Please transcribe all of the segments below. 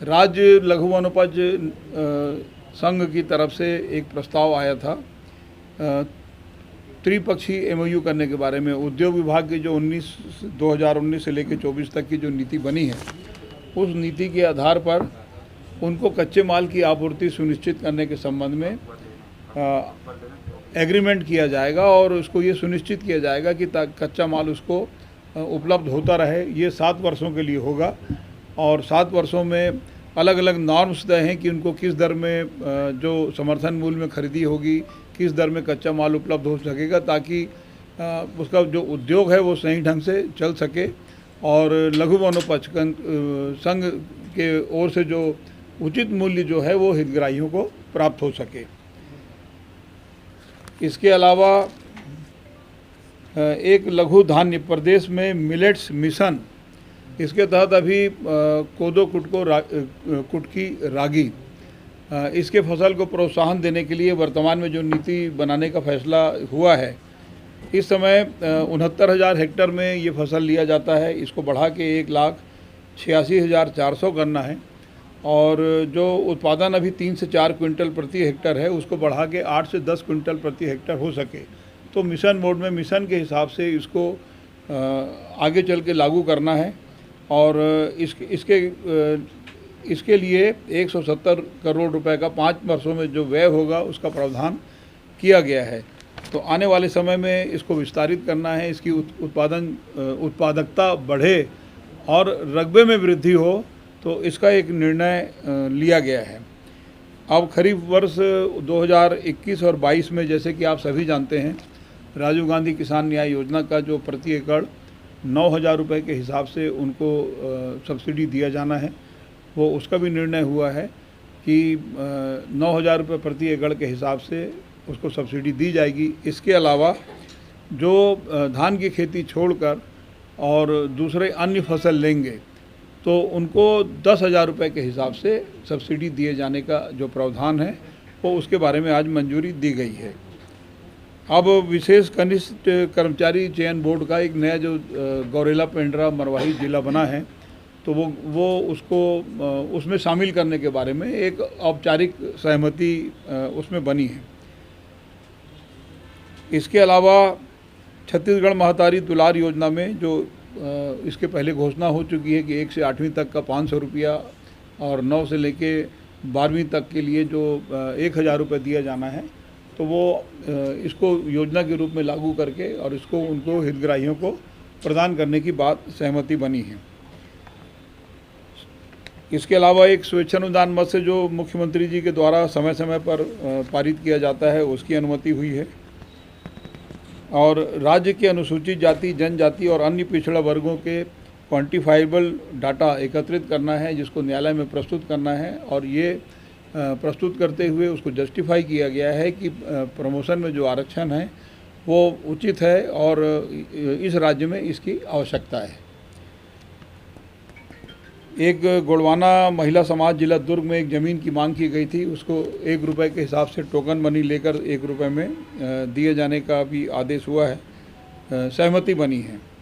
राज्य लघु वनोपज संघ की तरफ से एक प्रस्ताव आया था त्रिपक्षीय एमओयू करने के बारे में। उद्योग विभाग की जो 2019 से लेकर 24 तक की जो नीति बनी है, उस नीति के आधार पर उनको कच्चे माल की आपूर्ति सुनिश्चित करने के संबंध में एग्रीमेंट किया जाएगा और उसको ये सुनिश्चित किया जाएगा कि कच्चा माल उसको उपलब्ध होता रहे। ये 7 वर्षों के लिए होगा और 7 वर्षों में अलग अलग नॉर्म्स तय हैं कि उनको किस दर में जो समर्थन मूल्य में खरीदी होगी, किस दर में कच्चा माल उपलब्ध हो सकेगा, ताकि उसका जो उद्योग है वो सही ढंग से चल सके और लघु वनोपज संघ के ओर से जो उचित मूल्य जो है वो हितग्राहियों को प्राप्त हो सके। इसके अलावा एक लघु धान्य प्रदेश में मिलेट्स मिशन, इसके तहत अभी कोदो कुटकी रागी इसके फसल को प्रोत्साहन देने के लिए वर्तमान में जो नीति बनाने का फैसला हुआ है, इस समय 69,000 हेक्टेयर में ये फसल लिया जाता है। इसको बढ़ा के 1,86,400 करना है और जो उत्पादन अभी 3 से 4 क्विंटल प्रति हेक्टेयर है, उसको बढ़ा के 8 से 10 क्विंटल प्रति हेक्टेयर हो सके। तो मिशन मोड में मिशन के हिसाब से इसको आगे चल के लागू करना है और इसके लिए 170 करोड़ रुपए का 5 वर्षों में जो व्यय होगा उसका प्रावधान किया गया है। तो आने वाले समय में इसको विस्तारित करना है, इसकी उत्पादकता बढ़े और रकबे में वृद्धि हो, तो इसका एक निर्णय लिया गया है। अब खरीफ वर्ष 2021 और 22 में, जैसे कि आप सभी जानते हैं, राजीव गांधी किसान न्याय योजना का जो प्रति एकड़ 9,000 रुपये के हिसाब से उनको सब्सिडी दिया जाना है, वो उसका भी निर्णय हुआ है कि 9,000 रुपये प्रति एकड़ के हिसाब से उसको सब्सिडी दी जाएगी। इसके अलावा जो धान की खेती छोड़कर और दूसरे अन्य फसल लेंगे तो उनको 10,000 रुपये के हिसाब से सब्सिडी दिए जाने का जो प्रावधान है वो उसके बारे में आज मंजूरी दी गई है। अब विशेष कनिष्ठ कर्मचारी चयन बोर्ड का एक नया जो गौरेला पेंड्रा मरवाही जिला बना है, तो वो उसको उसमें शामिल करने के बारे में एक औपचारिक सहमति उसमें बनी है। इसके अलावा छत्तीसगढ़ महतारी दुलार योजना में जो इसके पहले घोषणा हो चुकी है कि 1 से 8वीं तक का 500 रुपया और 9 से लेके 12वीं तक के लिए जो 1,000 रुपये दिया जाना है, तो वो इसको योजना के रूप में लागू करके और इसको उनको हितग्राहियों को प्रदान करने की बात सहमति बनी है। इसके अलावा एक स्वेच्छानुदान मद से जो मुख्यमंत्री जी के द्वारा समय समय पर पारित किया जाता है, उसकी अनुमति हुई है और राज्य के अनुसूचित जाति, जनजाति और अन्य पिछड़ा वर्गों के क्वांटिफाइबल डाटा एकत्रित करना है, जिसको न्यायालय में प्रस्तुत करना है और ये प्रस्तुत करते हुए उसको जस्टिफाई किया गया है कि प्रमोशन में जो आरक्षण है वो उचित है और इस राज्य में इसकी आवश्यकता है। एक गोड़वाना महिला समाज जिला दुर्ग में एक ज़मीन की मांग की गई थी, उसको 1 रुपये के हिसाब से टोकन मनी लेकर 1 रुपये में दिए जाने का भी आदेश हुआ है, सहमति बनी है।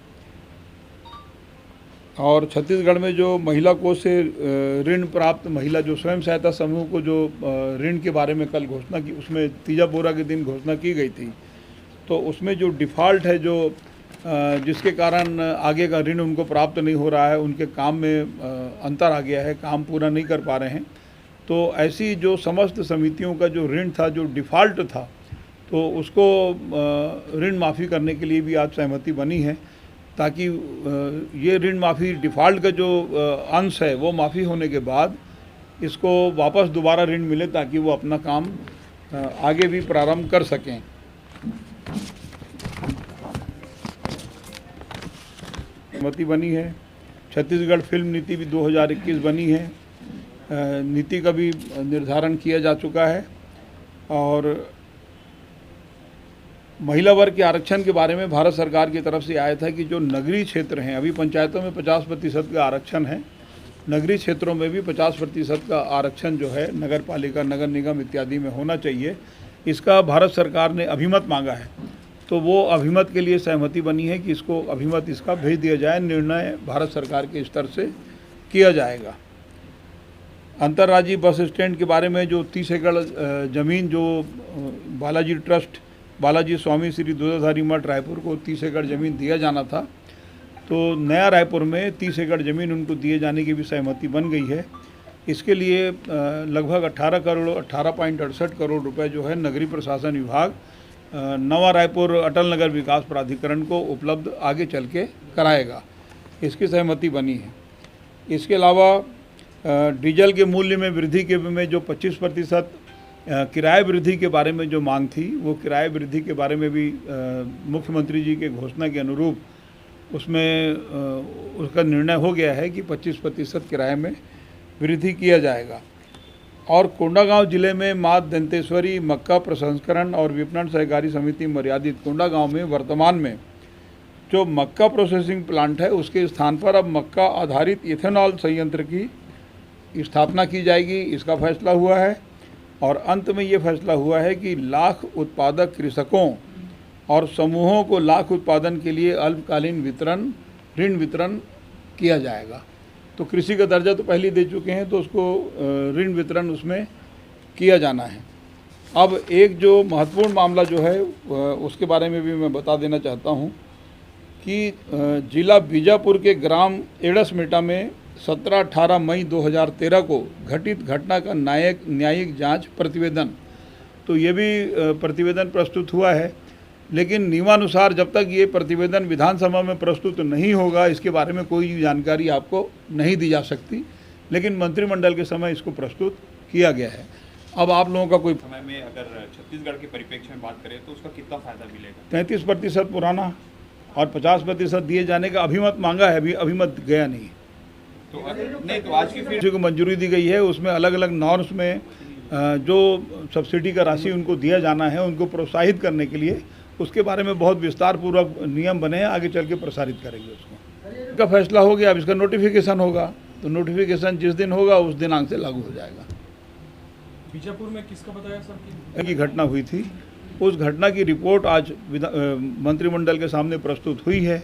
और छत्तीसगढ़ में जो महिला कोष से ऋण प्राप्त महिला जो स्वयं सहायता समूह को जो ऋण के बारे में कल घोषणा की, उसमें तीजा बोरा के दिन घोषणा की गई थी, तो उसमें जो डिफ़ॉल्ट है, जो जिसके कारण आगे का ऋण उनको प्राप्त नहीं हो रहा है, उनके काम में अंतर आ गया है, काम पूरा नहीं कर पा रहे हैं, तो ऐसी जो समस्त समितियों का जो ऋण था, जो डिफ़ॉल्ट था, तो उसको ऋण माफ़ी करने के लिए भी आज सहमति बनी है, ताकि ये ऋण माफ़ी डिफ़ॉल्ट का जो अंश है वो माफ़ी होने के बाद इसको वापस दोबारा ऋण मिले, ताकि वो अपना काम आगे भी प्रारंभ कर सकें। सहमति बनी है। छत्तीसगढ़ फिल्म नीति भी 2021 बनी है, नीति का भी निर्धारण किया जा चुका है और महिला वर्ग के आरक्षण के बारे में भारत सरकार की तरफ से आया था कि जो नगरीय क्षेत्र हैं, अभी पंचायतों में 50% का आरक्षण है, नगरीय क्षेत्रों में भी 50% का आरक्षण जो है नगर पालिका, नगर निगम इत्यादि में होना चाहिए। इसका भारत सरकार ने अभिमत मांगा है, तो वो अभिमत के लिए सहमति बनी है कि इसको अभिमत इसका भेज दिया जाए, निर्णय भारत सरकार के स्तर से किया जाएगा। अंतर्राज्यीय बस स्टैंड के बारे में जो 30 एकड़ ज़मीन जो बालाजी ट्रस्ट बालाजी स्वामी श्री दूधाधारी मठ रायपुर को 30 एकड़ ज़मीन दिया जाना था, तो नया रायपुर में 30 एकड़ ज़मीन उनको दिए जाने की भी सहमति बन गई है। इसके लिए लगभग 18.68 करोड़ रुपए जो है नगरीय प्रशासन विभाग नवा रायपुर अटल नगर विकास प्राधिकरण को उपलब्ध आगे चल के कराएगा, इसकी सहमति बनी है। इसके अलावा डीजल के मूल्य में वृद्धि के में जो 25% किराए वृद्धि के बारे में जो मांग थी, वो किराए वृद्धि के बारे में भी मुख्यमंत्री जी के घोषणा के अनुरूप उसमें उसका निर्णय हो गया है कि 25% किराए में वृद्धि किया जाएगा। और कोंडागांव जिले में माँ दंतेश्वरी मक्का प्रसंस्करण और विपणन सहकारी समिति मर्यादित कोंडागांव में वर्तमान में जो मक्का प्रोसेसिंग प्लांट है उसके स्थान पर अब मक्का आधारित इथेनॉल संयंत्र की स्थापना की जाएगी, इसका फैसला हुआ है। और अंत में ये फैसला हुआ है कि लाख उत्पादक कृषकों और समूहों को लाख उत्पादन के लिए अल्पकालीन ऋण वितरण किया जाएगा। तो कृषि का दर्जा तो पहले दे चुके हैं, तो उसको ऋण वितरण उसमें किया जाना है। अब एक जो महत्वपूर्ण मामला जो है उसके बारे में भी मैं बता देना चाहता हूं कि जिला बीजापुर के ग्राम एड़समेटा में 17-18 मई 2013 को घटित घटना का न्यायिक जांच प्रतिवेदन, तो ये भी प्रतिवेदन प्रस्तुत हुआ है, लेकिन नियमानुसार जब तक ये प्रतिवेदन विधानसभा में प्रस्तुत नहीं होगा इसके बारे में कोई जानकारी आपको नहीं दी जा सकती, लेकिन मंत्रिमंडल के समय इसको प्रस्तुत किया गया है। अब आप लोगों का कोई समय में अगर छत्तीसगढ़ के परिप्रेक्ष्य में बात करें तो उसका कितना फायदा मिलेगा? 33% पुराना और 50% दिए जाने का अभिमत मांगा है, अभी अभिमत गया नहीं। तो आज की फिर को मंजूरी दी गई है, उसमें अलग अलग नॉर्म्स में जो सब्सिडी का राशि उनको दिया जाना है उनको प्रोत्साहित करने के लिए उसके बारे में बहुत विस्तार पूर्वक नियम बने हैं, आगे चल के प्रसारित करेंगे उसको। इसका फैसला हो गया, अब इसका नोटिफिकेशन होगा, तो नोटिफिकेशन जिस दिन होगा उस दिनांक से लागू हो जाएगा। बीजापुर में किसका बताया सर की घटना हुई थी, उस घटना की रिपोर्ट आज मंत्रिमंडल के सामने प्रस्तुत हुई है,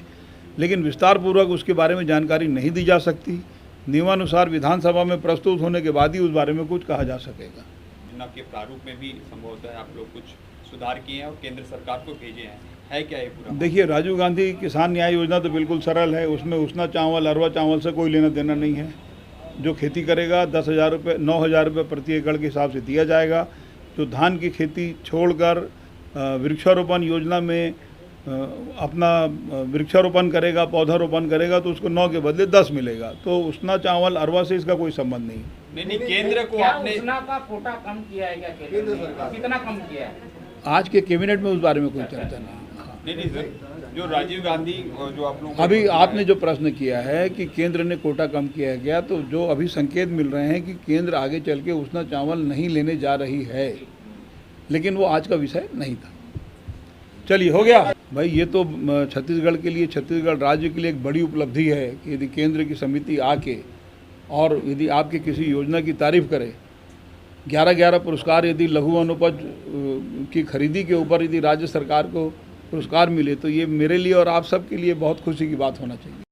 लेकिन विस्तार पूर्वक उसके बारे में जानकारी नहीं दी जा सकती। नियमानुसार विधानसभा में प्रस्तुत होने के बाद ही उस बारे में कुछ कहा जा सकेगा। योजना के प्रारूप में भी संभवतः आप लोग कुछ सुधार किए हैं और केंद्र सरकार को भेजे हैं, है क्या ये पूरा? देखिए, राजीव गांधी किसान न्याय योजना तो बिल्कुल सरल है, उसमें उसना चावल अरवा चावल से कोई लेना देना नहीं है। जो खेती करेगा 10,000 रुपये 9,000 रुपये प्रति एकड़ के हिसाब से दिया जाएगा। जो धान की खेती छोड़कर वृक्षारोपण योजना में अपना वृक्षारोपण करेगा, पौधारोपण करेगा, तो उसको 9 के बदले 10 मिलेगा। तो उसना चावल अरवा से इसका कोई संबंध नहीं। नहीं, केंद्र को आपने उसना का कोटा कम किया है क्या? केंद्र सरकार कितना कम किया है? आज के कैबिनेट में उस बारे में कोई चर्चा नहीं। नहीं सर, जो राजीव गांधी जो आप लोग अभी आपने जो प्रश्न किया है कि केंद्र ने कोटा कम किया गया, तो जो अभी संकेत मिल रहे हैं कि केंद्र आगे चल के उसना चावल नहीं लेने जा रही है, लेकिन वो आज का विषय नहीं था। चलिए, हो गया भाई। ये तो छत्तीसगढ़ के लिए, छत्तीसगढ़ राज्य के लिए एक बड़ी उपलब्धि है कि यदि केंद्र की समिति आके और यदि आपकी किसी योजना की तारीफ करे, 11 पुरस्कार यदि लघु वनोपज की खरीदी के ऊपर यदि राज्य सरकार को पुरस्कार मिले, तो ये मेरे लिए और आप सब के लिए बहुत खुशी की बात होना चाहिए।